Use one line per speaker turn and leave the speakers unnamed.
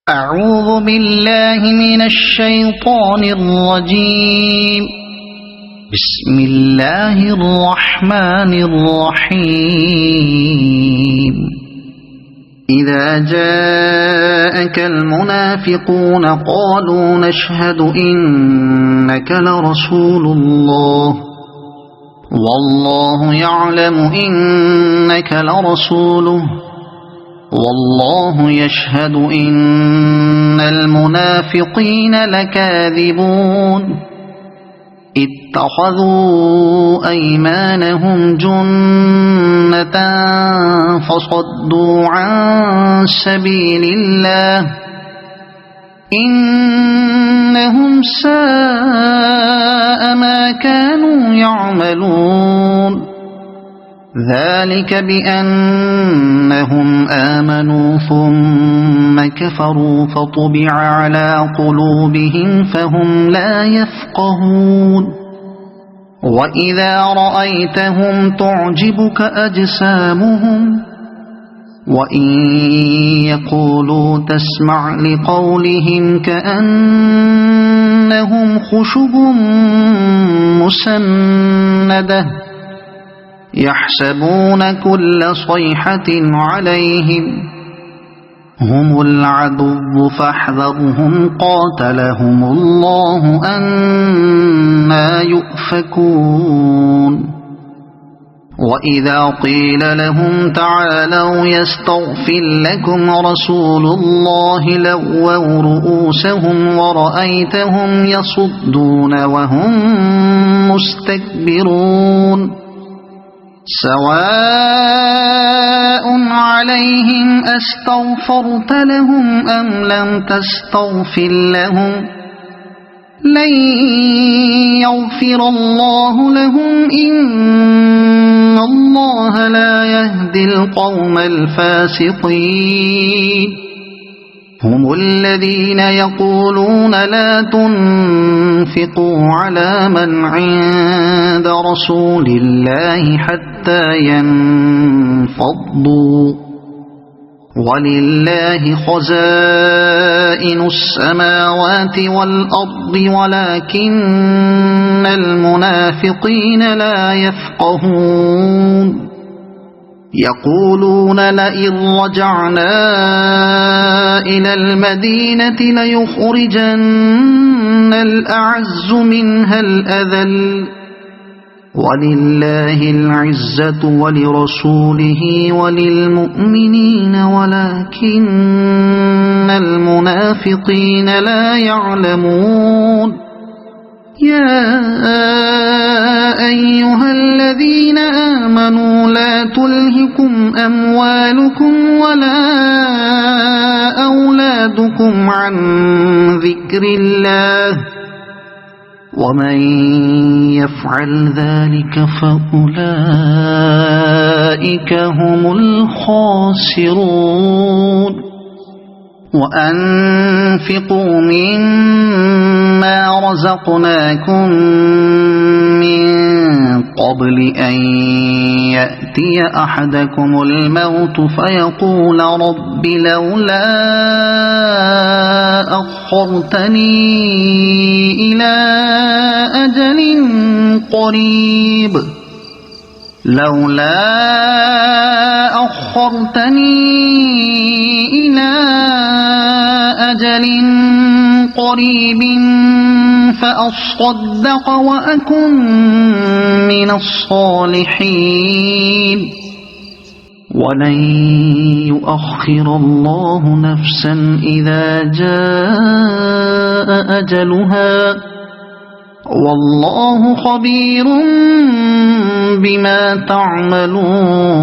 أعوذ بالله من الشيطان الرجيم. بسم الله الرحمن الرحيم. إذا جاءك المنافقون قالوا نشهد إنك لرسول الله والله يعلم إنك لرسوله والله يشهد إن المنافقين لكاذبون. اتخذوا أيمانهم جنة فصدوا عن سبيل الله إنهم ساء ما كانوا يعملون. ذلك بأنهم آمنوا ثم كفروا فطبع على قلوبهم فهم لا يفقهون. وإذا رأيتهم تعجبك أجسامهم وإن يقولوا تسمع لقولهم كأنهم خشب مسندة يحسبون كل صيحة عليهم هم العدو فاحذرهم قاتلهم الله أنى يؤفكون. وإذا قيل لهم تعالوا يستغفر لكم رسول الله لووا رؤوسهم ورأيتهم يصدون وهم مستكبرون. سواء عليهم أستغفرت لهم أم لم تستغفر لهم لن يغفر الله لهم إن الله لا يهدي القوم الفاسقين. هم الذين يقولون لا تنفقوا على من عند رسول الله حتى ينفضوا ولله خزائن السماوات والأرض ولكن المنافقين لا يفقهون. يقولون لئن رجعنا إلى المدينة ليخرجن الأعز منها الأذل ولله العزة ولرسوله وللمؤمنين ولكن المنافقين لا يعلمون. يا أيها الذين آمنوا لا تلهكم أموالكم ولا أولادكم عن ذكر الله ومن يفعل ذلك فأولئك هم الخاسرون. وأنفقوا مما رزقناكم من قبل أن يأتي أحدكم الموت فيقول رب لولا أخرتني إلى أجل قريب فأصدق وأكن من الصالحين. ولن يؤخر الله نفسا إذا جاء أجلها والله خبير بما تعملون.